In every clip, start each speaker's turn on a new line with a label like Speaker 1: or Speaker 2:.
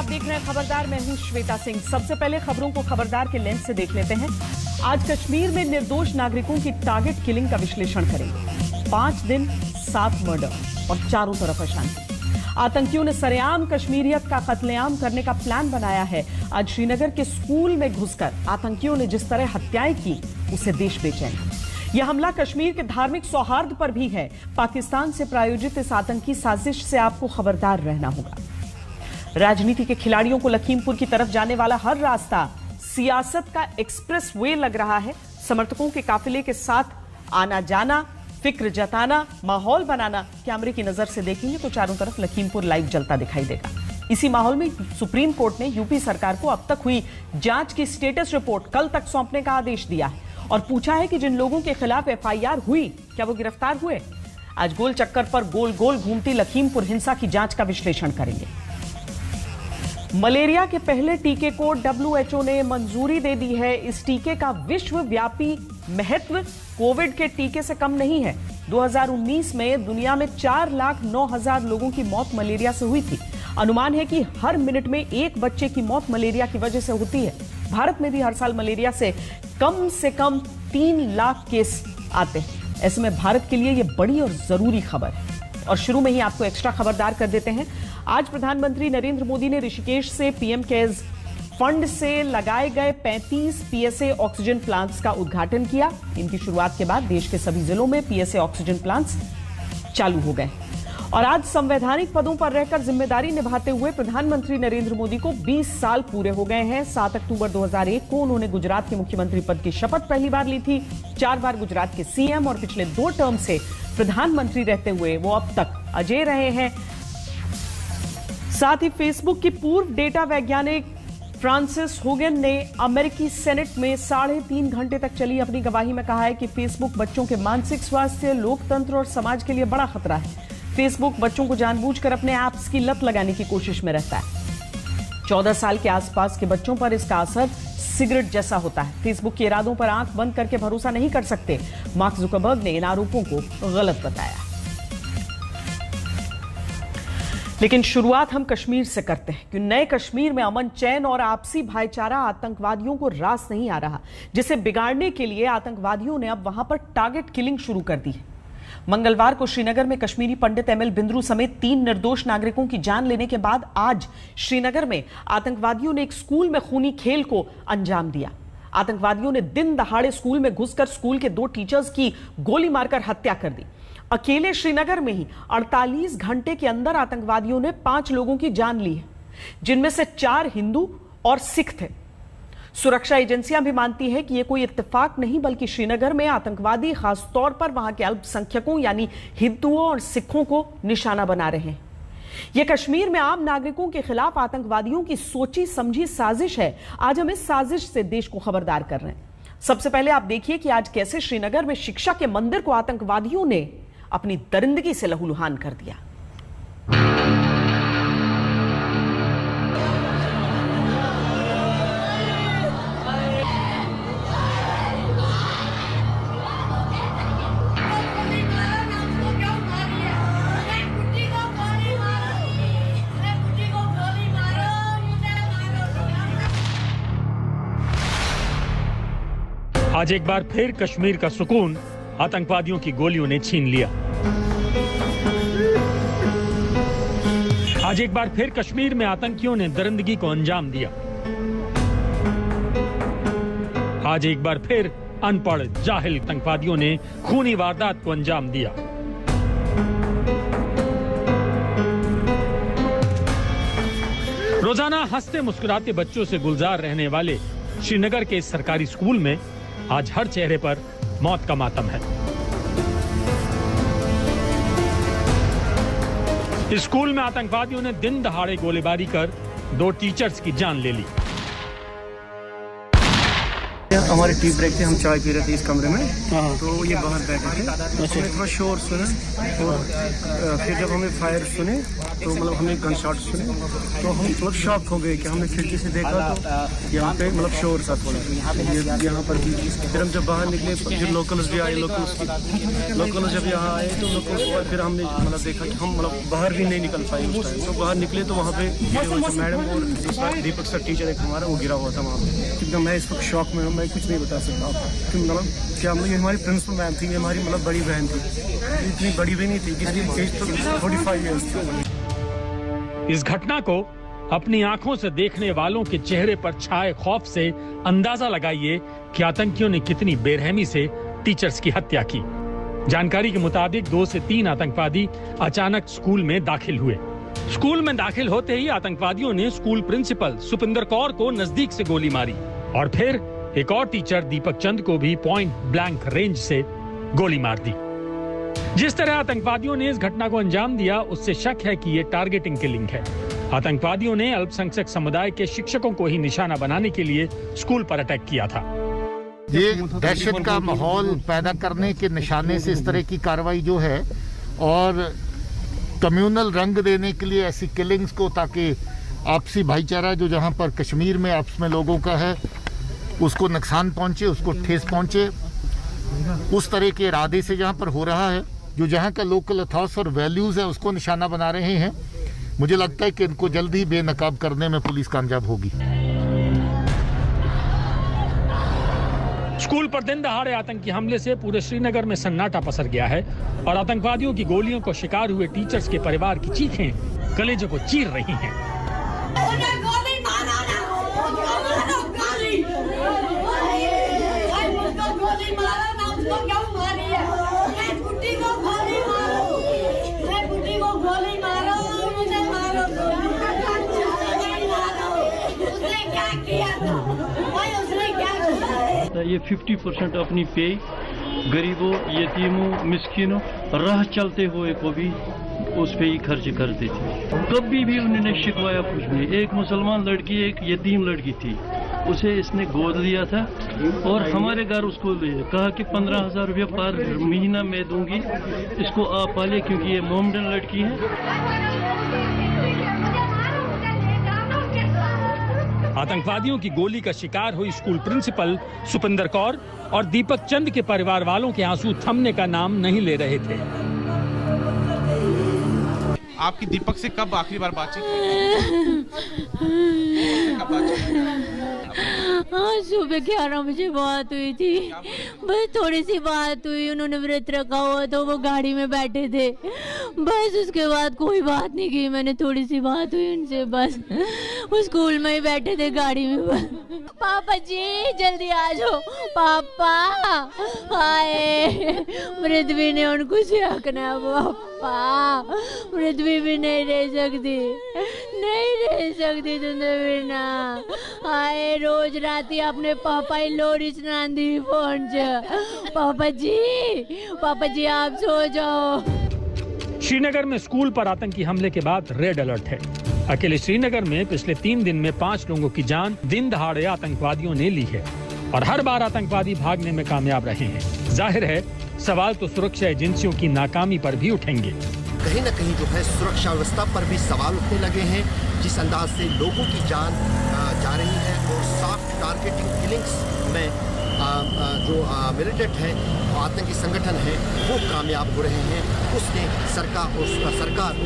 Speaker 1: देख रहे हैं खबरदार। मैं हूं श्वेता सिंह। सबसे पहले खबरों को खबरदार के लेंस से देख लेते हैं। आज कश्मीर में निर्दोष नागरिकों की टारगेट किलिंग का विश्लेषण करेंगे। 5 दिन 7 मर्डर और चारों तरफ अशांति। आतंकियों ने सरेआम कश्मीरियत का कत्लेआम करने का प्लान बनाया है। आज श्रीनगर के स्कूल में घुसकर आतंकियों ने जिस तरह हत्याएं की, उसे देश बेचैन। यह हमला कश्मीर के धार्मिक सौहार्द पर भी है। पाकिस्तान से प्रायोजित इस आतंकी साजिश से आपको खबरदार रहना होगा। राजनीति के खिलाड़ियों को लखीमपुर की तरफ जाने वाला हर रास्ता सियासत का एक्सप्रेस वे लग रहा है। समर्थकों के काफिले के साथ आना जाना, फिक्र जताना, माहौल बनाना। कैमरे की नजर से देखेंगे तो चारों तरफ लखीमपुर लाइव जलता दिखाई देगा। इसी माहौल में सुप्रीम कोर्ट ने यूपी सरकार को अब तक हुई जांच की स्टेटस रिपोर्ट कल तक सौंपने का आदेश दिया है और पूछा है कि जिन लोगों के खिलाफ एफआईआर हुई, क्या वो गिरफ्तार हुए। आज गोल चक्कर पर गोल गोल घूमती लखीमपुर हिंसा की जांच का विश्लेषण करेंगे। मलेरिया के पहले टीके को WHO ने मंजूरी दे दी है। इस टीके का विश्वव्यापी महत्व कोविड के टीके से कम नहीं है। 2019 में दुनिया में 4,09,000 लोगों की मौत मलेरिया से हुई थी। अनुमान है कि हर मिनट में एक बच्चे की मौत मलेरिया की वजह से होती है। भारत में भी हर साल मलेरिया से कम 3 लाख केस आते हैं। ऐसे में भारत के लिए यह बड़ी और जरूरी खबर है। और शुरू में ही आपको एक्स्ट्रा खबरदार कर देते हैं। आज प्रधानमंत्री नरेंद्र मोदी ने ऋषिकेश से पीएम केयर्स फंड से लगाए गए 35 PSA ऑक्सीजन प्लांट्स का उद्घाटन किया। इनकी शुरुआत के बाद देश के सभी जिलों में PSA ऑक्सीजन प्लांट्स चालू हो गए। और आज संवैधानिक पदों पर रहकर जिम्मेदारी निभाते हुए प्रधानमंत्री नरेंद्र मोदी को 20 साल पूरे हो गए हैं। 7 अक्टूबर 2001 को उन्होंने गुजरात के मुख्यमंत्री पद की शपथ पहली बार ली थी। 4 बार गुजरात के सीएम और पिछले 2 टर्म से प्रधानमंत्री रहते हुए वो अब तक अजेय रहे हैं। साथ ही फेसबुक की पूर्व डेटा वैज्ञानिक फ्रांसिस होगन ने अमेरिकी सेनेट में 3.5 घंटे तक चली अपनी गवाही में कहा है कि फेसबुक बच्चों के मानसिक स्वास्थ्य, लोकतंत्र और समाज के लिए बड़ा खतरा है। फेसबुक बच्चों को जानबूझकर अपने ऐप्स की लत लगाने की कोशिश में रहता है। 14 साल के आसपास के बच्चों पर इसका असर सिगरेट जैसा होता है। फेसबुक के इरादों पर आंख बंद करके भरोसा नहीं कर सकते। मार्क जुकरबर्ग ने इन आरोपों को गलत बताया। लेकिन शुरुआत हम कश्मीर से करते हैं कि नए कश्मीर में अमन, चैन और आपसी भाईचारा आतंकवादियों को रास नहीं आ रहा, जिसे बिगाड़ने के लिए आतंकवादियों ने अब वहां पर टारगेट किलिंग शुरू कर दी है। मंगलवार को श्रीनगर में कश्मीरी पंडित ML बिंद्रू समेत 3 निर्दोष नागरिकों की जान लेने के बाद आज श्रीनगर में आतंकवादियों ने एक स्कूल में खूनी खेल को अंजाम दिया। आतंकवादियों ने दिन दहाड़े स्कूल में घुसकर स्कूल के 2 टीचर्स की गोली मारकर हत्या कर दी। अकेले श्रीनगर में ही 48 घंटे के अंदर आतंकवादियों ने 5 लोगों की जान ली है, जिनमें से 4 हिंदू और सिख थे। सुरक्षा एजेंसियां भी मानती हैं कि यह कोई इत्तेफाक नहीं, बल्कि श्रीनगर में आतंकवादी खासतौर पर वहां के अल्पसंख्यकों यानी हिंदुओं और सिखों को निशाना बना रहे हैं। यह कश्मीर में आम नागरिकों के खिलाफ आतंकवादियों की सोची समझी साजिश है। आज हम इस साजिश से देश को खबरदार कर रहे हैं। सबसे पहले आप देखिए कि आज कैसे श्रीनगर में शिक्षा के मंदिर को आतंकवादियों ने अपनी दरिंदगी से लहूलुहान कर दिया।
Speaker 2: आज एक बार फिर कश्मीर का सुकून आतंकवादियों की गोलियों ने छीन लिया। आज एक बार फिर कश्मीर में आतंकियों ने दरिंदगी को अंजाम दिया। आज एक बार फिर अनपढ़ जाहिल आतंकवादियों ने खूनी वारदात को अंजाम दिया। रोजाना हंसते मुस्कुराते बच्चों से गुलजार रहने वाले श्रीनगर के इस सरकारी स्कूल में आज हर चेहरे पर मौत का मातम है। इस स्कूल में आतंकवादियों ने दिन दहाड़े गोलीबारी कर 2 टीचर्स की जान ले ली।
Speaker 3: हमारे टी ब्रेक थे, हम चाय पी रहे थे इस कमरे में, तो ये बाहर बैठे थे। हमने थोड़ा शोर सुना और फिर जब हमें फायर सुने तो मतलब हमने गन शॉट सुने तो हम मतलब शॉक हो गए कि हमने खिड़की से देखा तो यहाँ पे मतलब शोर सा थोड़ा यहाँ पर भी। फिर हम जब बाहर निकले फिर लोकल्स भी आए, लोकल्स जब यहाँ आए तो लोकल्स फिर हमने मतलब देखा कि हम मतलब बाहर भी नहीं निकल पाए उस टाइम। तो बाहर निकले तो वहाँ पे मैडम और दूसरा दीपक सर टीचर एक हमारा वो गिरा हुआ था वहाँ पे। एकदम मैं इस वक्त शॉक में हूँ, मैं कुछ नहीं बता सकता आपको। मतलब क्या मतलब ये हमारी प्रिंसिपल मैम थी, ये हमारी मतलब बड़ी बहन थी, इतनी बड़ी भी नहीं थी जिसकी एज तो 45 ईयर्स थी।
Speaker 2: इस घटना को अपनी आंखों से देखने वालों के चेहरे पर छाए खौफ से अंदाजा लगाइए कि आतंकियों ने कितनी बेरहमी से टीचर्स की हत्या की। जानकारी के मुताबिक 2 से 3 आतंकवादी अचानक स्कूल में दाखिल हुए। स्कूल में दाखिल होते ही आतंकवादियों ने स्कूल प्रिंसिपल सुपिंदर कौर को नजदीक से गोली मारी और फिर एक और टीचर दीपक चंद को भी पॉइंट ब्लैंक रेंज से गोली मार दी। जिस तरह आतंकवादियों ने इस घटना को अंजाम दिया उससे शक है कि ये टारगेटिंग किलिंग है। आतंकवादियों ने अल्पसंख्यक समुदाय के शिक्षकों को ही निशाना बनाने के लिए स्कूल पर अटैक किया था।
Speaker 4: ये दहशत का माहौल पैदा करने के निशाने से इस तरह की कार्रवाई जो है और कम्युनल रंग देने के लिए ऐसी किलिंग्स को, ताकि आपसी भाईचारा जो जहां पर कश्मीर में आपस में लोगों का है उसको नुकसान पहुंचे, उसको ठेस पहुंचे, उस तरह के इरादे से जहां पर हो रहा है। जो जहां का लोकल अथॉस और वैल्यूज है उसको निशाना बना रहे हैं। मुझे लगता है कि इनको जल्दी बेनकाब करने में पुलिस कामयाब होगी।
Speaker 2: स्कूल पर दिन दहाड़े आतंकी हमले से पूरे श्रीनगर में सन्नाटा पसर गया है और आतंकवादियों की गोलियों को शिकार हुए टीचर्स के परिवार की चीखें कलेजों को चीर रही हैं।
Speaker 5: ये 50% अपनी पे गरीबों, यतीमों, मिस्किनों, राह चलते हुए को भी उस पे ही खर्च करते थे। कभी भी उन्होंने शिकवाया कुछ नहीं। एक मुसलमान लड़की, एक यतीम लड़की थी, उसे इसने गोद लिया था और हमारे घर उसको कहा कि 15,000 रुपये पर महीना मैं दूंगी, इसको आप पाले क्योंकि ये मोमडन लड़की है।
Speaker 2: आतंकवादियों की गोली का शिकार हुई स्कूल प्रिंसिपल सुपिंदर कौर और दीपक चंद के परिवार वालों के आंसू थमने का नाम नहीं ले रहे थे।
Speaker 6: आपकी दीपक से कब आखिरी बार बातचीत हुई?
Speaker 7: हाँ, सुबह 11 बजे बात हुई थी, बस थोड़ी सी बात हुई। उन्होंने व्रत रखा हुआ तो वो गाड़ी में बैठे थे, बस उसके बाद कोई बात नहीं की मैंने। थोड़ी सी बात हुई उनसे, बस वो स्कूल में ही बैठे थे गाड़ी में। बस पापा जी जल्दी आ जाओ, पापा आए। मृदवी ने उनको सियाकना, पापा मृदवी भी नहीं रह सकती, नहीं रह सकती तुमने बिना। आए रोज राती अपने पापा ही लोरी सुनाती फोन च। पापा जी आप सो जाओ।
Speaker 2: श्रीनगर में स्कूल पर आतंकी हमले के बाद रेड अलर्ट है। अकेले श्रीनगर में पिछले 3 दिन में 5 लोगों की जान दिन दहाड़े आतंकवादियों ने ली है और हर बार आतंकवादी भागने में कामयाब रहे हैं। जाहिर है सवाल तो सुरक्षा एजेंसियों की नाकामी पर भी उठेंगे।
Speaker 8: कहीं न कहीं जो है सुरक्षा व्यवस्था पर भी सवाल उठने लगे हैं। जिस अंदाज से लोगों की जान जा रही है और सॉफ्ट टारगेटिंग किलिंग्स में जो मिलिटेंट है, आतंकी संगठन है, वो कामयाब हो रहे हैं, उसने सरकार और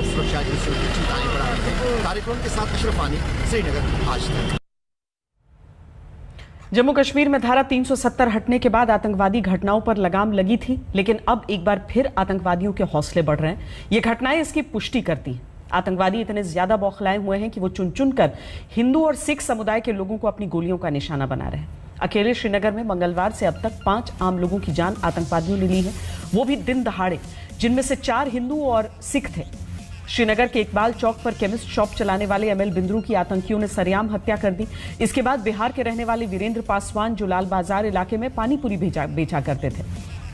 Speaker 8: सुरक्षा एजेंसियों की चिंताएं बढ़ा रही है। कार्यक्रम के साथ अशरफ आनी, श्रीनगर, आज तक।
Speaker 1: जम्मू कश्मीर में धारा 370 हटने के बाद आतंकवादी घटनाओं पर लगाम लगी थी, लेकिन अब एक बार फिर आतंकवादियों के हौसले बढ़ रहे हैं। ये घटनाएं इसकी पुष्टि करती हैं। आतंकवादी इतने ज्यादा बौखलाए हुए हैं कि वो चुन चुन कर हिंदू और सिख समुदाय के लोगों को अपनी गोलियों का निशाना बना रहे हैं। अकेले श्रीनगर में मंगलवार से अब तक 5 आम लोगों की जान आतंकवादियों ने ली है, वो भी दिन दहाड़े, जिनमें से 4 हिंदू और सिख थे। श्रीनगर के इकबाल चौक पर केमिस्ट शॉप चलाने वाले एमएल बिंद्रू की आतंकियों ने सरेआम हत्या कर दी। इसके बाद बिहार के रहने वाले वीरेंद्र पासवान, जो लाल बाजार इलाके में पानीपुरी बेचा करते थे,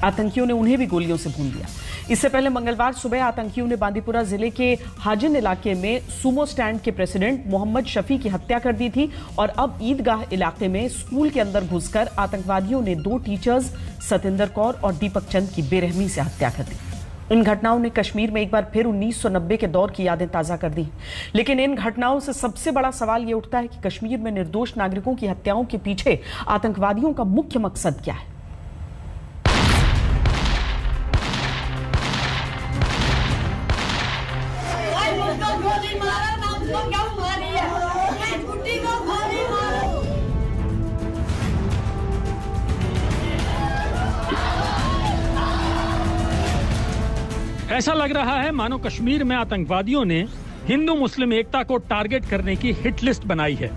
Speaker 1: आतंकियों ने उन्हें भी गोलियों से भून दिया। इससे पहले मंगलवार सुबह आतंकियों ने बांदीपुरा जिले के हाजिन इलाके में सुमो स्टैंड के प्रेसिडेंट मोहम्मद शफी की हत्या कर दी थी और अब ईदगाह इलाके में स्कूल के अंदर घुसकर आतंकवादियों ने 2 टीचर्स सतेंद्र कौर और दीपक चंद की बेरहमी से हत्या कर दी। इन घटनाओं ने कश्मीर में एक बार फिर 1990 के दौर की यादें ताजा कर दी। लेकिन इन घटनाओं से सबसे बड़ा सवाल यह उठता है कि कश्मीर में निर्दोष नागरिकों की हत्याओं के पीछे आतंकवादियों का मुख्य मकसद क्या है।
Speaker 2: ऐसा लग रहा है मानो कश्मीर में आतंकवादियों ने हिंदू मुस्लिम एकता को टारगेट करने की हिट लिस्ट बनाई है।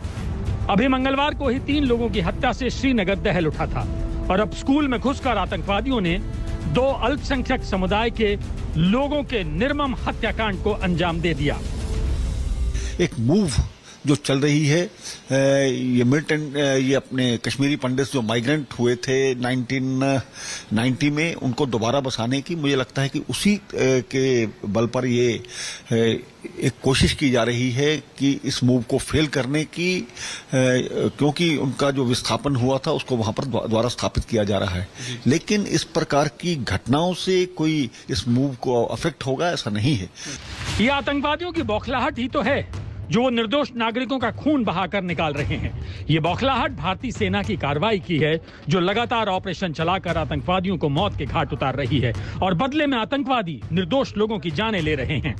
Speaker 2: अभी मंगलवार को ही 3 लोगों की हत्या से श्रीनगर दहल उठा था और अब स्कूल में घुसकर आतंकवादियों ने 2 अल्पसंख्यक समुदाय के लोगों के निर्मम हत्याकांड को अंजाम दे दिया।
Speaker 9: एक मूव जो चल रही है, ये मिलिटेंट, ये अपने कश्मीरी पंडित जो माइग्रेंट हुए थे 1990 में, उनको दोबारा बसाने की मुझे लगता है कि उसी के बल पर ये एक कोशिश की जा रही है कि इस मूव को फेल करने की, क्योंकि उनका जो विस्थापन हुआ था उसको वहां पर दोबारा स्थापित किया जा रहा है। लेकिन इस प्रकार की घटनाओं से कोई इस मूव को अफेक्ट होगा ऐसा नहीं है।
Speaker 2: ये आतंकवादियों की बौखलाहट ही तो है जो वो निर्दोष नागरिकों का खून बहाकर निकाल रहे हैं। ये बौखलाहट भारतीय सेना की कार्रवाई की है जो लगातार ऑपरेशन चलाकर आतंकवादियों को मौत के घाट उतार रही है और बदले में आतंकवादी निर्दोष लोगों की जानें ले रहे हैं।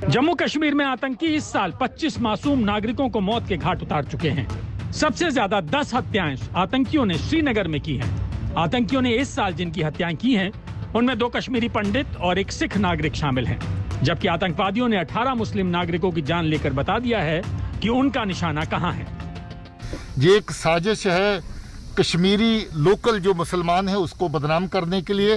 Speaker 2: जम्मू कश्मीर में आतंकी इस साल 25 मासूम नागरिकों को मौत के घाट उतार चुके हैं। सबसे ज्यादा 10 हत्याएं आतंकियों ने श्रीनगर में की हैं। आतंकियों ने इस साल जिनकी हत्याएं की हैं उनमें 2 कश्मीरी पंडित और 1 सिख नागरिक शामिल हैं, जबकि आतंकवादियों ने 18 मुस्लिम नागरिकों की जान लेकर बता दिया है कि उनका निशाना कहां है।
Speaker 4: ये एक साजिश है कश्मीरी लोकल जो मुसलमान है उसको बदनाम करने के लिए।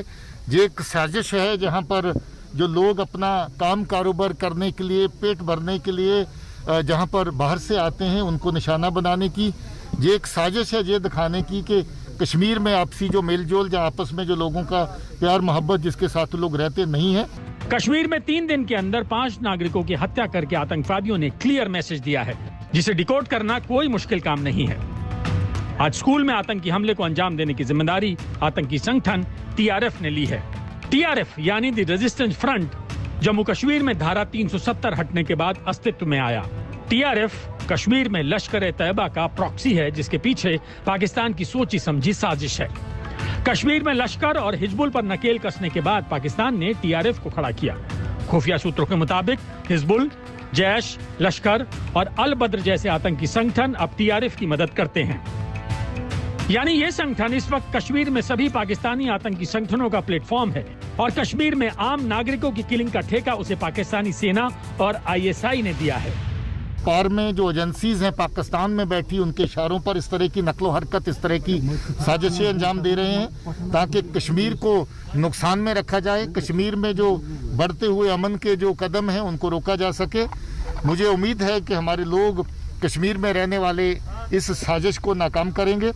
Speaker 4: ये एक साजिश है जहां पर जो लोग अपना काम कारोबार करने के लिए, पेट भरने के लिए जहां पर बाहर से आते हैं उनको निशाना बनाने की। ये एक साजिश है ये दिखाने की कि कश्मीर में आपसी जो मेलजोल, जो आपस में जो लोगों का प्यार मोहब्बत जिसके साथ लोग रहते नहीं है।
Speaker 2: कश्मीर में 3 दिन के अंदर 5 नागरिकों की हत्या करके आतंकवादियों ने क्लियर मैसेज दिया है जिसे डिकोड करना कोई मुश्किल काम नहीं है। आज स्कूल में आतंकी हमले को अंजाम देने की जिम्मेदारी आतंकी संगठन TRF ने ली है। TRF यानी the resistance front Jammu Kashmir में धारा 370 हटने के बाद अस्तित्व में आया। TRF कश्मीर में लश्कर-ए-तैयबा का प्रॉक्सी है जिसके पीछे पाकिस्तान की सोची समझी साजिश है। कश्मीर में लश्कर और हिजबुल पर नकेल कसने के बाद पाकिस्तान ने TRF को खड़ा किया। खुफिया सूत्रों के मुताबिक हिजबुल, जैश, लश्कर और अल बद्र जैसे आतंकी संगठन अब TRF की मदद करते हैं। यानी ये संगठन इस वक्त कश्मीर में सभी पाकिस्तानी आतंकी संगठनों का प्लेटफॉर्म है और कश्मीर में आम नागरिकों की किलिंग का ठेका उसे पाकिस्तानी सेना और ISI ने दिया है।
Speaker 4: पार में जो एजेंसीज हैं पाकिस्तान में बैठी, उनके इशारों पर इस तरह की नकलो हरकत, इस तरह की साजिशें अंजाम दे रहे हैं ताकि कश्मीर को नुकसान में रखा जाए, कश्मीर में जो बढ़ते हुए अमन के जो कदम हैं उनको रोका जा सके। मुझे उम्मीद है कि हमारे लोग कश्मीर में रहने वाले इस साजिश को नाकाम करेंगे।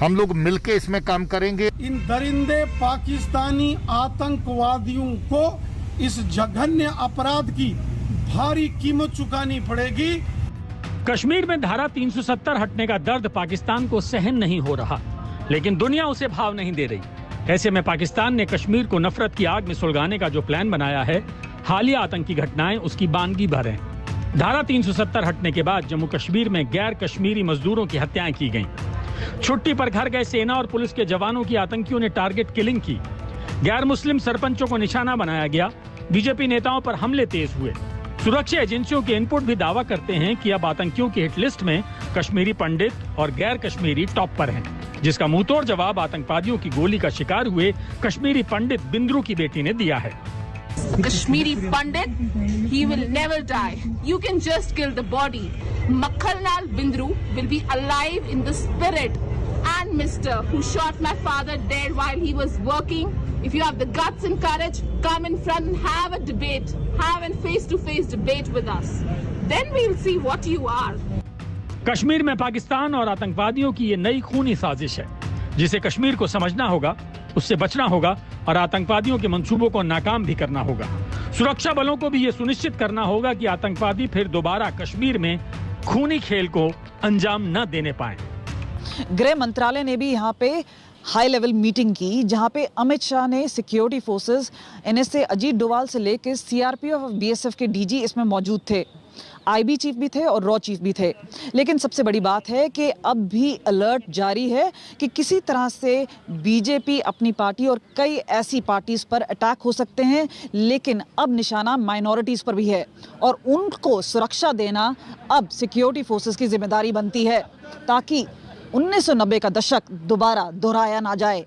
Speaker 4: हम लोग मिलकर इसमें काम करेंगे।
Speaker 10: इन दरिंदे पाकिस्तानी आतंकवादियों को इस जघन्य अपराध की भारी कीमत चुकानी पड़ेगी।
Speaker 2: कश्मीर में धारा 370 हटने का दर्द पाकिस्तान को सहन नहीं हो रहा, लेकिन दुनिया उसे भाव नहीं दे रही। ऐसे में पाकिस्तान ने कश्मीर को नफरत की आग में सुलगाने का जो प्लान बनाया है, हालिया आतंकी घटनाएं उसकी बानगी भर हैं। धारा 370 हटने के बाद जम्मू कश्मीर में गैर कश्मीरी मजदूरों की हत्याएं की गईं। छुट्टी पर घर गए सेना और पुलिस के जवानों की आतंकियों ने टारगेट किलिंग की। गैर मुस्लिम सरपंचों को निशाना बनाया गया। बीजेपी नेताओं पर हमले तेज हुए। सुरक्षा एजेंसियों के इनपुट भी दावा करते हैं कि अब आतंकियों की हिट लिस्ट में कश्मीरी पंडित और गैर कश्मीरी टॉप पर हैं, जिसका मुंहतोड़ जवाब आतंकवादियों की गोली का शिकार हुए कश्मीरी पंडित बिंद्रू की बेटी ने दिया है।
Speaker 11: Kashmiri Pandit, he will never die. You can just kill the body. Makhalnal Bindru will be alive in the spirit. And Mr. who shot my father dead while he was working, if you have the guts and courage, come in front and have a debate. Have a face-to-face debate with us. Then we'll see what you are.
Speaker 2: Kashmir में पाकिस्तान और आतंकवादियों की ये नई खूनी साजिश है, जिसे कश्मीर को समझना होगा उससे बचना होगा और आतंकवादियों के मंसूबों को नाकाम भी करना होगा। सुरक्षा बलों को भी यह सुनिश्चित करना होगा कि आतंकवादी फिर दोबारा कश्मीर में खूनी खेल को अंजाम न देने पाए।
Speaker 12: गृह मंत्रालय ने भी यहाँ पे हाई लेवल मीटिंग की, जहां पे अमित शाह ने security forces, NSA Ajit Doval से लेकर सीआरपीएफ और बीएसएफ के डीजी इसमें मौजूद थे, आईबी चीफ भी थे और रॉ चीफ भी थे। लेकिन सबसे बड़ी बात है कि अब भी अलर्ट जारी है कि किसी तरह से बीजेपी अपनी पार्टी और कई ऐसी पार्टीज पर अटैक हो सकते हैं, लेकिन अब निशाना माइनॉरिटीज पर भी है और उनको सुरक्षा देना अब सिक्योरिटी फोर्सेस की जिम्मेदारी बनती है, ताकि 1990 का दशक दोबारा दोहराया ना जाए।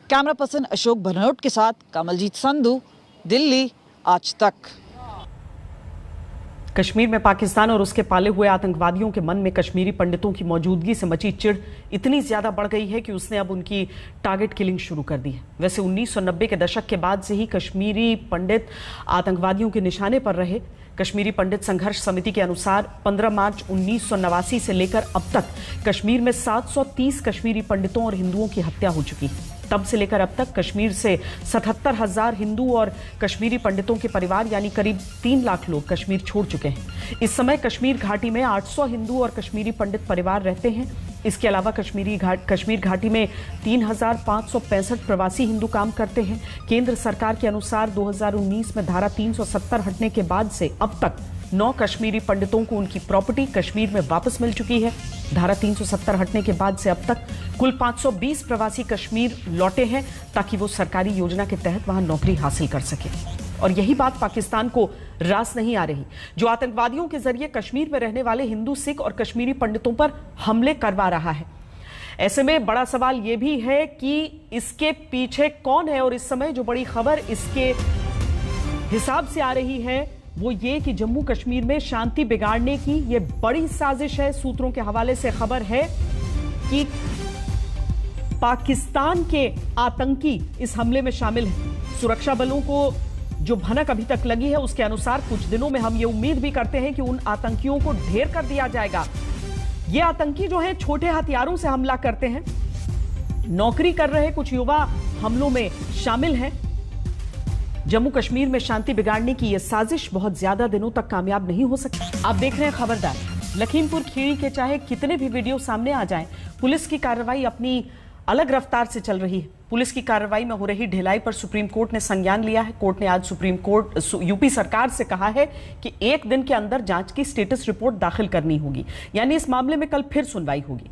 Speaker 12: कैमरा पर्सन अशोक भनोट के साथ कमलजीत संधू, दिल्ली, आज तक।
Speaker 1: कश्मीर में पाकिस्तान और उसके पाले हुए आतंकवादियों के मन में कश्मीरी पंडितों की मौजूदगी से मची चिढ़ इतनी ज्यादा बढ़ गई है कि उसने अब उनकी टारगेट किलिंग शुरू कर दी है। वैसे 1990 के दशक के बाद से ही कश्मीरी पंडित आतंकवादियों के निशाने पर रहे। कश्मीरी पंडित संघर्ष समिति के अनुसार 15 मार्च 1989 से लेकर अब तक कश्मीर में 730 कश्मीरी पंडितों और हिंदुओं की हत्या हो चुकी है। तब से लेकर अब तक कश्मीर से 77,000 हिंदू और कश्मीरी पंडितों के परिवार यानी करीब 3 लाख लोग कश्मीर छोड़ चुके हैं। इस समय कश्मीर घाटी में 800 हिंदू और कश्मीरी पंडित परिवार रहते हैं। इसके अलावा कश्मीर घाटी में 3,565 प्रवासी हिंदू काम करते हैं। केंद्र सरकार के अनुसार 2019 में धारा 370 हटने के बाद से अब तक 9 कश्मीरी पंडितों को उनकी प्रॉपर्टी कश्मीर में वापस मिल चुकी है। धारा 370 हटने के बाद से अब तक कुल 520 प्रवासी कश्मीर लौटे हैं ताकि वो सरकारी योजना के तहत वहां नौकरी हासिल कर सके। और यही बात पाकिस्तान को रास नहीं आ रही, जो आतंकवादियों के जरिए कश्मीर में रहने वाले हिंदू, सिख और कश्मीरी पंडितों पर हमले करवा रहा है। ऐसे में बड़ा सवाल यह भी है कि इसके पीछे कौन है। और इस समय जो बड़ी खबर इसके हिसाब से आ रही है वो ये कि जम्मू कश्मीर में शांति बिगाड़ने की ये बड़ी साजिश है। सूत्रों के हवाले से खबर है कि पाकिस्तान के आतंकी इस हमले में शामिल हैं। सुरक्षा बलों को जो भनक अभी तक लगी है उसके अनुसार कुछ दिनों में हम ये उम्मीद भी करते हैं कि उन आतंकियों को ढेर कर दिया जाएगा। ये आतंकी जो हैं छोटे हथियारों से हमला करते हैं। नौकरी कर रहे कुछ युवा हमलों में शामिल हैं। जम्मू कश्मीर में शांति बिगाड़ने की यह साजिश बहुत ज्यादा दिनों तक कामयाब नहीं हो सकती। आप देख रहे हैं खबरदार। लखीमपुर खीरी के चाहे कितने भी वीडियो सामने आ जाएं, पुलिस की कार्रवाई अपनी अलग रफ्तार से चल रही है। पुलिस की कार्रवाई में हो रही ढिलाई पर सुप्रीम कोर्ट ने संज्ञान लिया है। कोर्ट ने आज यूपी सरकार से कहा है कि 1 दिन के अंदर जांच की स्टेटस रिपोर्ट दाखिल करनी होगी, यानी इस मामले में कल फिर सुनवाई होगी।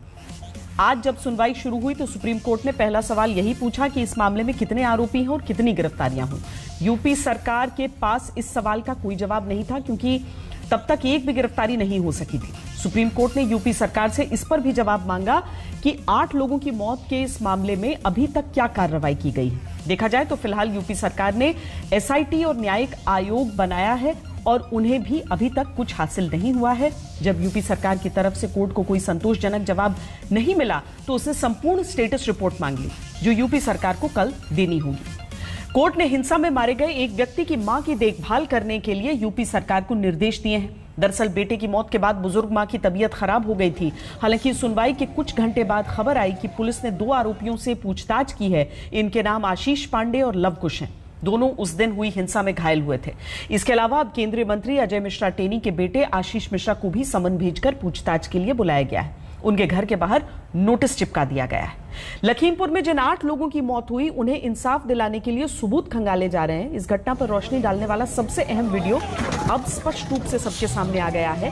Speaker 1: आज जब सुनवाई शुरू हुई तो सुप्रीम कोर्ट ने पहला सवाल यही पूछा कि इस मामले में कितने आरोपी हैं और कितनी गिरफ्तारियां हुई। यूपी सरकार के पास इस सवाल का कोई जवाब नहीं था, क्योंकि तब तक एक भी गिरफ्तारी नहीं हो सकी थी। सुप्रीम कोर्ट ने यूपी सरकार से इस पर भी जवाब मांगा कि 8 लोगों की मौत के इस मामले में अभी तक क्या कार्रवाई की गई है। देखा जाए तो फिलहाल यूपी सरकार ने एसआईटी और न्यायिक आयोग बनाया है और उन्हें भी अभी तक कुछ हासिल नहीं हुआ है। जब यूपी सरकार की तरफ से कोर्ट को कोई संतोषजनक जवाब नहीं मिला तो उसने संपूर्ण स्टेटस रिपोर्ट मांग ली, जो यूपी सरकार को कल देनी होगी। कोर्ट ने हिंसा में मारे गए एक व्यक्ति की मां की देखभाल करने के लिए यूपी सरकार को निर्देश दिए हैं। दरअसल बेटे की मौत के बाद बुजुर्ग मां की तबीयत खराब हो गई थी। हालांकि सुनवाई के कुछ घंटे बाद खबर आई कि पुलिस ने 2 आरोपियों से पूछताछ की है। इनके नाम आशीष पांडे और लव कुश हैं। दोनों उस दिन हुई हिंसा में घायल हुए थे। इसके अलावा अब केंद्रीय मंत्री अजय मिश्रा टेनी के बेटे आशीष मिश्रा को भी समन भेजकर पूछताछ के लिए बुलाया गया है। उनके घर के बाहर नोटिस चिपका दिया गया है। लखीमपुर में जिन 8 लोगों की मौत हुई उन्हें इंसाफ दिलाने के लिए सबूत खंगाले जा रहे हैं। इस घटना पर रोशनी डालने वाला सबसे अहम वीडियो अब स्पष्ट रूप से सबके सामने आ गया है।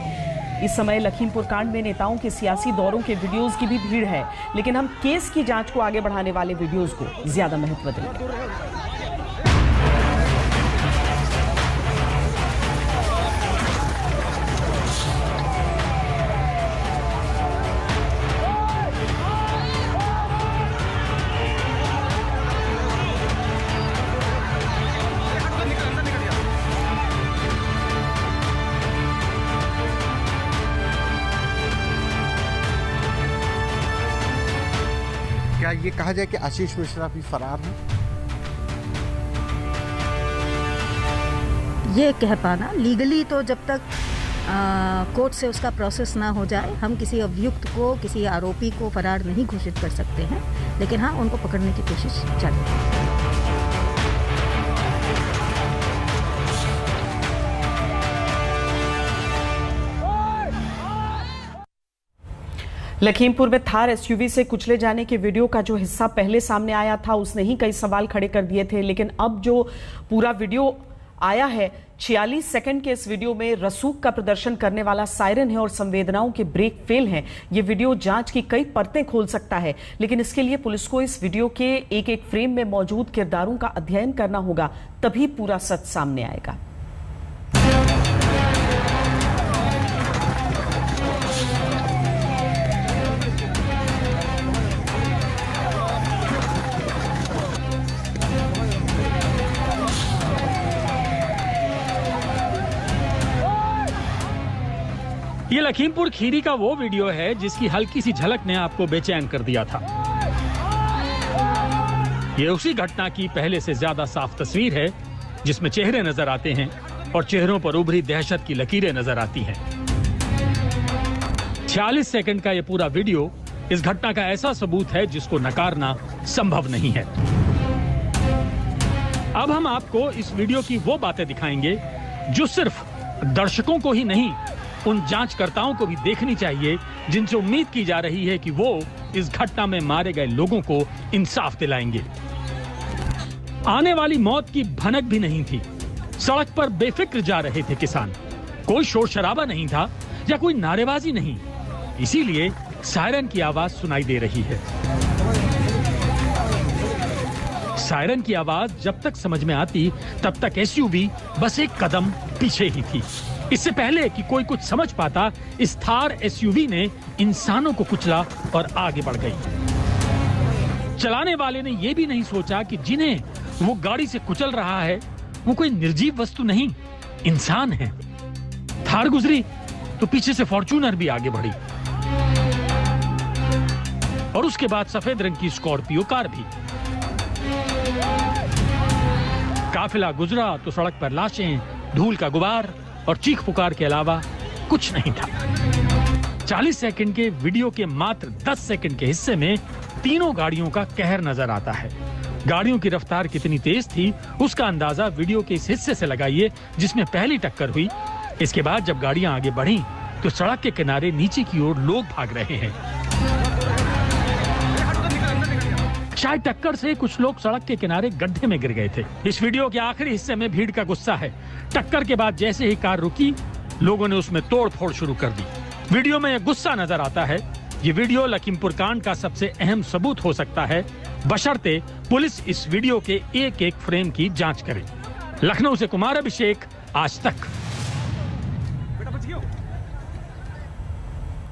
Speaker 1: इस समय लखीमपुर कांड में नेताओं के सियासी दौरों के वीडियोस की भी भीड़ है, लेकिन हम केस की जांच को आगे बढ़ाने वाले वीडियोस को ज्यादा महत्व देंगे।
Speaker 13: क्या ये कहा जाए कि आशीष मिश्रा भी फरार है?
Speaker 14: ये कह पाना लीगली तो जब तक कोर्ट से उसका प्रोसेस ना हो जाए। हम किसी अभियुक्त को, किसी आरोपी को फरार नहीं घोषित कर सकते हैं, लेकिन हाँ, उनको पकड़ने की कोशिश जारी है।
Speaker 1: लखीमपुर में थार एसयूवी से कुचले जाने के वीडियो का जो हिस्सा पहले सामने आया था उसने ही कई सवाल खड़े कर दिए थे, लेकिन अब जो पूरा वीडियो आया है, 46 सेकंड के इस वीडियो में रसूख का प्रदर्शन करने वाला सायरन है और संवेदनाओं के ब्रेक फेल हैं। ये वीडियो जांच की कई परतें खोल सकता है, लेकिन इसके लिए पुलिस को इस वीडियो के एक एक फ्रेम में मौजूद किरदारों का अध्ययन करना होगा, तभी पूरा सच सामने आएगा।
Speaker 2: ये लखीमपुर खीरी का वो वीडियो है जिसकी हल्की सी झलक ने आपको बेचैन कर दिया था। ये उसी घटना की पहले से ज्यादा साफ तस्वीर है जिसमें चेहरे नजर आते हैं और चेहरों पर उभरी दहशत की लकीरें नजर आती हैं। 46 सेकंड का ये पूरा वीडियो इस घटना का ऐसा सबूत है जिसको नकारना संभव नहीं है। अब हम आपको इस वीडियो की वो बातें दिखाएंगे जो सिर्फ दर्शकों को ही नहीं, उन जांचकर्ताओं को भी देखनी चाहिए जिनसे उम्मीद की जा रही है कि वो इस घटना में मारे गए लोगों को इंसाफ दिलाएंगे। आने वाली मौत की भनक भी नहीं थी। सड़क पर बेफिक्र जा रहे थे किसान। कोई शोर शराबा नहीं था या कोई नारेबाजी नहीं, इसीलिए सायरन की आवाज सुनाई दे रही है। सायरन की आवाज जब तक समझ में आती तब तक एसयूवी बस एक कदम पीछे ही थी। इससे पहले कि कोई कुछ समझ पाता, इस थार एसयूवी ने इंसानों को कुचला और आगे बढ़ गई। चलाने वाले ने यह भी नहीं सोचा कि जिन्हें वो गाड़ी से कुचल रहा है वो कोई निर्जीव वस्तु नहीं, इंसान है। थार गुजरी तो पीछे से फॉर्च्यूनर भी आगे बढ़ी और उसके बाद सफेद रंग की स्कॉर्पियो कार भी। काफिला गुजरा तो सड़क पर लाशें, धूल का गुबार और चीख पुकार के अलावा कुछ नहीं था। 40 सेकंड के वीडियो के मात्र 10 सेकंड के हिस्से में तीनों गाड़ियों का कहर नजर आता है। गाड़ियों की रफ्तार कितनी तेज थी उसका अंदाजा वीडियो के इस हिस्से से लगाइए जिसमें पहली टक्कर हुई। इसके बाद जब गाड़ियां आगे बढ़ीं तो सड़क के किनारे नीचे की ओर लोग भाग रहे हैं। शायद टक्कर से कुछ लोग सड़क के किनारे गड्ढे में गिर गए थे। इस वीडियो के आखिरी हिस्से में भीड़ का गुस्सा है। टक्कर के बाद जैसे ही कार रुकी, लोगों ने उसमें तोड़फोड़ शुरू कर दी। वीडियो में यह गुस्सा नजर आता है। ये वीडियो लखीमपुर कांड का सबसे अहम सबूत हो सकता है, बशर्ते पुलिस इस वीडियो के एक एक फ्रेम की जांच करे। लखनऊ से कुमार अभिषेक, आज तक।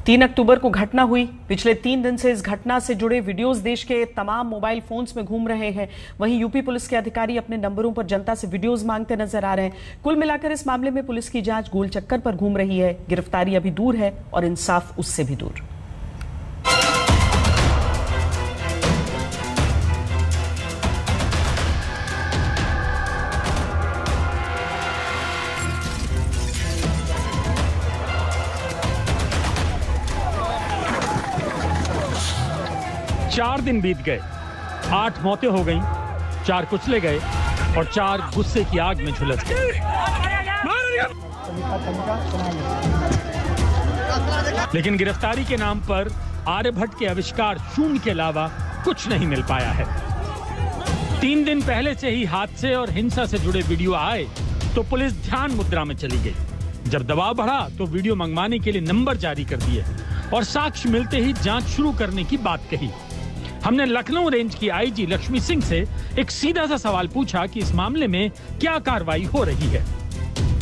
Speaker 1: 3 अक्टूबर को घटना हुई। पिछले 3 दिन से इस घटना से जुड़े वीडियोस देश के तमाम मोबाइल फोन्स में घूम रहे हैं। वहीं यूपी पुलिस के अधिकारी अपने नंबरों पर जनता से वीडियोस मांगते नजर आ रहे हैं। कुल मिलाकर इस मामले में पुलिस की जांच गोल चक्कर पर घूम रही है। गिरफ्तारी अभी दूर है और इंसाफ उससे भी दूर।
Speaker 2: चार दिन बीत गए, 8 मौतें हो गईं, 4 कुचले गए और 4 गुस्से की आग में झुलस गए। लेकिन गिरफ्तारी के नाम पर आर्यभट्ट के आविष्कार शून्य के अलावा कुछ नहीं मिल पाया है। 3 दिन पहले से ही हादसे और हिंसा से जुड़े वीडियो आए तो पुलिस ध्यान मुद्रा में चली गई। जब दबाव बढ़ा तो वीडियो मंगवाने के लिए नंबर जारी कर दिए और साक्ष्य मिलते ही जांच शुरू करने की बात कही। हमने लखनऊ रेंज की आईजी लक्ष्मी सिंह से एक सीधा सा सवाल पूछा कि इस मामले में क्या कार्रवाई हो रही है।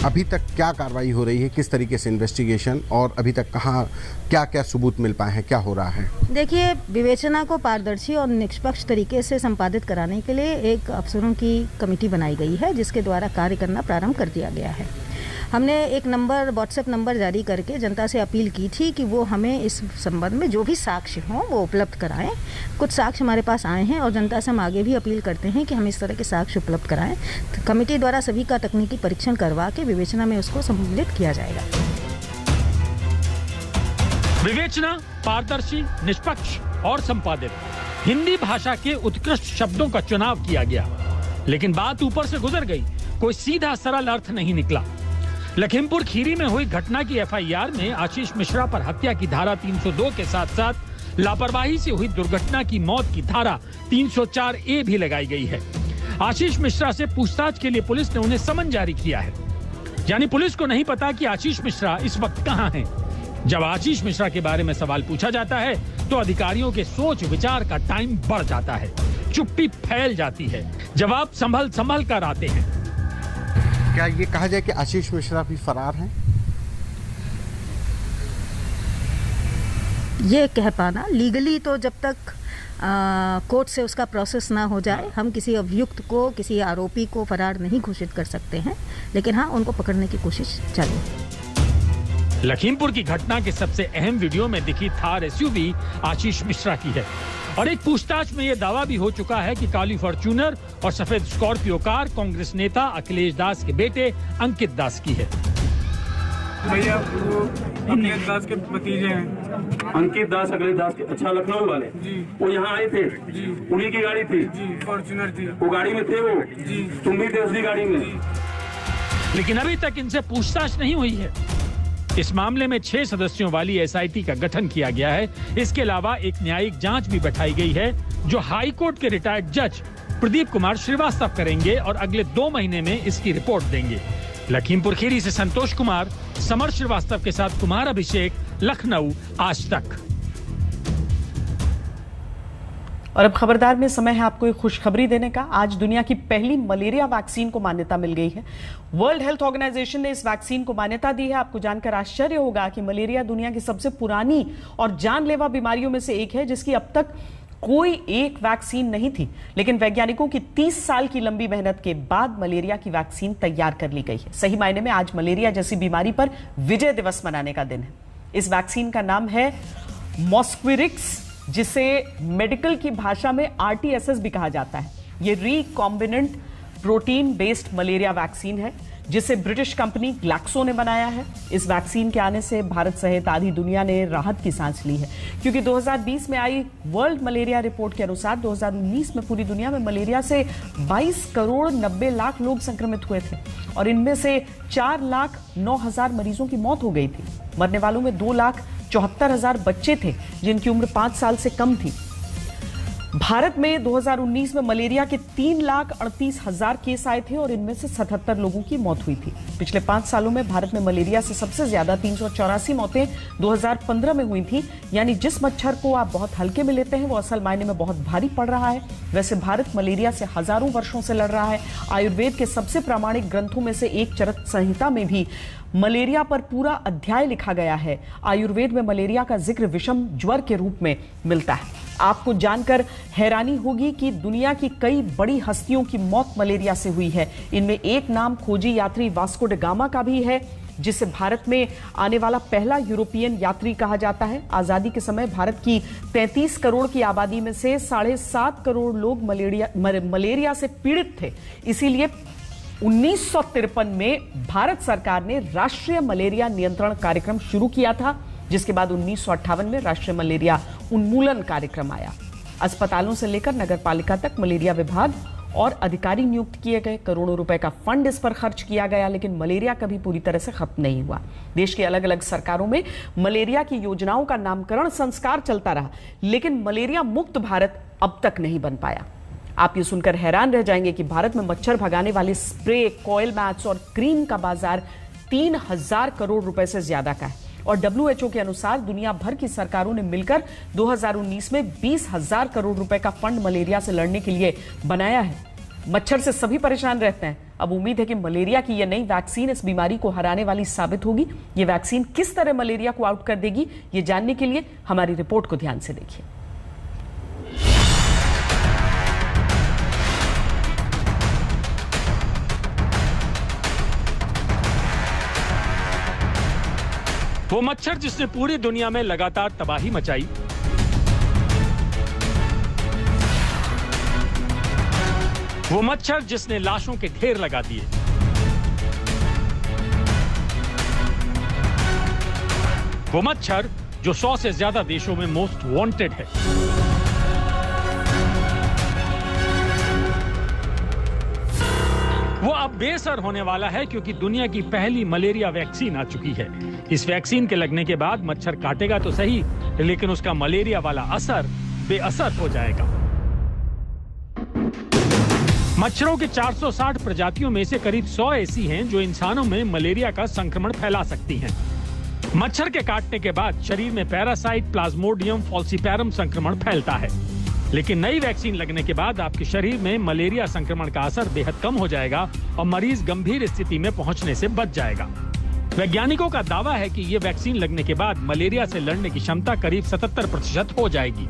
Speaker 13: अभी तक क्या कार्रवाई हो रही है, किस तरीके से इन्वेस्टिगेशन, और अभी तक कहाँ क्या क्या सबूत मिल पाए हैं, क्या हो रहा है?
Speaker 14: देखिए, विवेचना को पारदर्शी और निष्पक्ष तरीके से संपादित कराने के लिए एक अफसरों की कमेटी बनाई गई है जिसके द्वारा कार्य करना प्रारंभ कर दिया गया है। हमने एक नंबर, व्हाट्सएप नंबर जारी करके जनता से अपील की थी कि वो हमें इस संबंध में जो भी साक्ष्य हों वो उपलब्ध कराएं। कुछ साक्ष्य हमारे पास आए हैं और जनता से हम आगे भी अपील करते हैं कि हम इस तरह के साक्ष्य उपलब्ध कराएं। तो कमेटी द्वारा सभी का तकनीकी परीक्षण करवा के विवेचना में उसको सम्मिलित किया जाएगा।
Speaker 2: विवेचना, पारदर्शी, निष्पक्ष और संपादित, हिंदी भाषा के उत्कृष्ट शब्दों का चुनाव किया गया। लेकिन बात ऊपर से गुजर गई, कोई सीधा सरल अर्थ नहीं निकला। लखीमपुर खीरी में हुई घटना की एफआईआर में आशीष मिश्रा पर हत्या की धारा 302 के साथ साथ लापरवाही से हुई दुर्घटना की मौत की धारा 304A भी लगाई गई है। आशीष मिश्रा से पूछताछ के लिए पुलिस ने उन्हें समन जारी किया है। यानी पुलिस को नहीं पता कि आशीष मिश्रा इस वक्त कहां हैं। जब आशीष मिश्रा के बारे में सवाल पूछा जाता है तो अधिकारियों के सोच विचार का टाइम बढ़ जाता है, चुप्पी फैल जाती है, जवाब संभल कर आते हैं।
Speaker 13: क्या ये कहा जाए कि आशीष मिश्रा भी फरार हैं?
Speaker 14: ये कह पाना लीगली तो जब तक कोर्ट से उसका प्रोसेस ना हो जाए हम किसी अभियुक्त को, किसी आरोपी को फरार नहीं घोषित कर सकते हैं, लेकिन हाँ उनको पकड़ने की कोशिश चालू है।
Speaker 2: लखीमपुर की घटना के सबसे अहम वीडियो में दिखी थार एसयूवी आशीष मिश्रा की है और एक पूछताछ में यह दावा भी हो चुका है कि काली फॉर्च्यूनर और सफेद स्कॉर्पियो कार कांग्रेस नेता अखिलेश दास के बेटे अंकित दास की है।
Speaker 15: भैया वो अखिलेश दास के भतीजे हैं। अंकित दास, अखिलेश दास के। अच्छा, लखनऊ वाले जी। वो यहाँ आए थे जी। उन्हीं की गाड़ी थी जी, फॉर्च्यूनर थी। वो गाड़ी में थे वो जी, तुम भी थे उसी गाड़ी में।
Speaker 2: लेकिन अभी तक इनसे पूछताछ नहीं हुई है। इस मामले में 6 सदस्यों वाली एसआईटी का गठन किया गया है। इसके अलावा एक न्यायिक जांच भी बैठाई गई है जो हाई कोर्ट के रिटायर्ड जज प्रदीप कुमार श्रीवास्तव करेंगे और अगले 2 महीने में इसकी रिपोर्ट देंगे। लखीमपुर खीरी से संतोष कुमार, समर श्रीवास्तव के साथ कुमार अभिषेक, लखनऊ, आज तक।
Speaker 1: और अब खबरदार में समय है आपको एक खुशखबरी देने का। आज दुनिया की पहली मलेरिया वैक्सीन को मान्यता मिल गई है। वर्ल्ड हेल्थ ऑर्गेनाइजेशन ने इस वैक्सीन को मान्यता दी है। आपको जानकर आश्चर्य होगा कि मलेरिया दुनिया की सबसे पुरानी और जानलेवा बीमारियों में से एक है जिसकी अब तक कोई एक वैक्सीन नहीं थी, लेकिन वैज्ञानिकों की 30 साल की लंबी मेहनत के बाद मलेरिया की वैक्सीन तैयार कर ली गई है। सही मायने में आज मलेरिया जैसी बीमारी पर विजय दिवस मनाने का दिन है। इस वैक्सीन का नाम है मॉस्क्विरिक्स, जिसे मेडिकल की भाषा में RTSS भी कहा जाता है। ये recombinant protein based malaria vaccine है जिसे ब्रिटिश कंपनी ग्लैक्सो ने बनाया है। इस वैक्सीन के आने से भारत सहित आधी दुनिया ने राहत की सांस ली है, क्योंकि 2020 में आई वर्ल्ड मलेरिया रिपोर्ट के अनुसार 2019 में पूरी दुनिया में मलेरिया से 22 करोड़ 90 लाख लोग संक्रमित हुए थे और इनमें से 4,09,000 मरीजों की मौत हो गई थी। मरने वालों में 2,74,000 बच्चे थे जिनकी उम्र 5 साल से कम थी। भारत में 2019 में मलेरिया के 3,38,000 केस आए थे और इनमें से 77 लोगों की मौत हुई थी। पिछले 5 सालों में भारत में मलेरिया से सबसे ज्यादा 384 मौतें 2015 में हुई थी। यानी जिस मच्छर को आप बहुत हल्के में लेते हैं वो असल मायने में बहुत भारी पड़ रहा है। वैसे भारत मलेरिया से हजारों वर्षों से लड़ रहा है। आयुर्वेद के सबसे प्रामाणिक ग्रंथों में से एक चरक संहिता में भी मलेरिया पर पूरा अध्याय लिखा गया है। आयुर्वेद में मलेरिया का जिक्र विषम ज्वर के रूप में मिलता है। आपको जानकर हैरानी होगी कि दुनिया की कई बड़ी हस्तियों की मौत मलेरिया से हुई है। इनमें एक नाम खोजी यात्री वास्को ड गामा का भी है, जिसे भारत में आने वाला पहला यूरोपियन यात्री कहा जाता है। आजादी के समय भारत की 35 करोड़ की आबादी में से 7.5 करोड़ लोग मलेरिया से पीड़ित थे। इसीलिए 1953 में भारत सरकार ने राष्ट्रीय मलेरिया नियंत्रण कार्यक्रम शुरू किया था, जिसके बाद 1958 में राष्ट्रीय मलेरिया उन्मूलन कार्यक्रम आया। अस्पतालों से लेकर नगरपालिका तक मलेरिया विभाग और अधिकारी नियुक्त किए गए। करोड़ों रुपए का फंड इस पर खर्च किया गया, लेकिन मलेरिया कभी पूरी तरह से खत्म नहीं हुआ। देश की अलग अलग सरकारों में मलेरिया की योजनाओं का नामकरण संस्कार चलता रहा, लेकिन मलेरिया मुक्त भारत अब तक नहीं बन पाया। आप ये सुनकर हैरान रह जाएंगे कि भारत में मच्छर भगाने वाले स्प्रे, कॉयल मैट्स और क्रीम का बाजार 3,000 करोड़ रुपए से ज्यादा का है और WHO के अनुसार दुनिया भर की सरकारों ने मिलकर 2019 में 20,000 करोड़ रुपए का फंड मलेरिया से लड़ने के लिए बनाया है। मच्छर से सभी परेशान रहते हैं। अब उम्मीद है कि मलेरिया की यह नई वैक्सीन इस बीमारी को हराने वाली साबित होगी। ये वैक्सीन किस तरह मलेरिया को आउट कर देगी, ये जानने के लिए हमारी रिपोर्ट को ध्यान से देखिए।
Speaker 2: वो मच्छर जिसने पूरी दुनिया में लगातार तबाही मचाई, वो मच्छर जिसने लाशों के ढेर लगा दिए, वो मच्छर जो 100 से ज्यादा देशों में मोस्ट वांटेड है। वो अब बेअसर होने वाला है क्योंकि दुनिया की पहली मलेरिया वैक्सीन आ चुकी है। इस वैक्सीन के लगने के बाद मच्छर काटेगा तो सही, लेकिन उसका मलेरिया वाला असर बेअसर हो जाएगा। मच्छरों के 460 प्रजातियों में से करीब 100 ऐसी हैं जो इंसानों में मलेरिया का संक्रमण फैला सकती हैं। मच्छर के काटने के बाद शरीर में पैरासाइट, प्लाज्मोडियम फॉल्सीपैरम संक्रमण फैलता है, लेकिन नई वैक्सीन लगने के बाद आपके शरीर में मलेरिया संक्रमण का असर बेहद कम हो जाएगा और मरीज गंभीर स्थिति में पहुंचने से बच जाएगा। वैज्ञानिकों का दावा है कि ये वैक्सीन लगने के बाद मलेरिया से लड़ने की क्षमता करीब 77% हो जाएगी।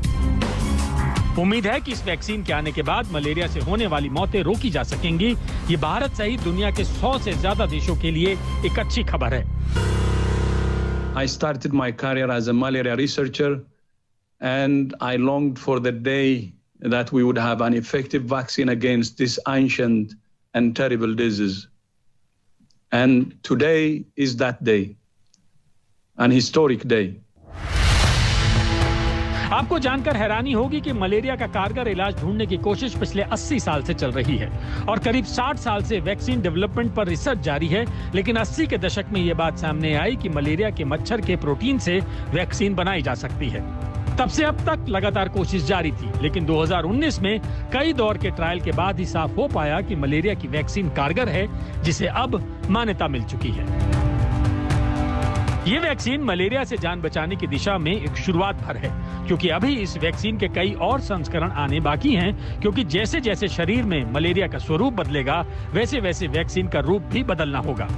Speaker 2: उम्मीद है कि इस वैक्सीन के आने के बाद मलेरिया से होने वाली मौतें रोकी जा सकेंगी। ये भारत सहित दुनिया के 100 से ज्यादा देशों के लिए एक अच्छी खबर है।
Speaker 16: I started my career as a malaria researcher and I longed for the day that we would have an effective vaccine against this ancient and terrible disease. And today is that day, an historic day.
Speaker 2: आपको जानकर हैरानी होगी कि malaria का कारगर इलाज ढूंढने की कोशिश पिछले 80 साल से चल रही है और करीब 60 साल से वैक्सीन डेवलपमेंट पर रिसर्च जारी है, लेकिन 80 के दशक में ये बात सामने आई कि मलेरिया के मच्छर के प्रोटीन से वैक्सीन बनाई जा सकती है। तब से अब तक लगातार कोशिश जारी थी, लेकिन 2019 में कई दौर के ट्रायल के बाद ही साफ हो पाया कि मलेरिया की वैक्सीन कारगर है, जिसे अब मान्यता मिल चुकी है। ये वैक्सीन मलेरिया से जान बचाने की दिशा में एक शुरुआत भर है, क्योंकि अभी इस वैक्सीन के कई और संस्करण आने बाकी हैं, क्योंकि जैसे जैसे शरीर में मलेरिया का स्वरूप बदलेगा, वैसे वैसे वैक्सीन का रूप भी बदलना होगा।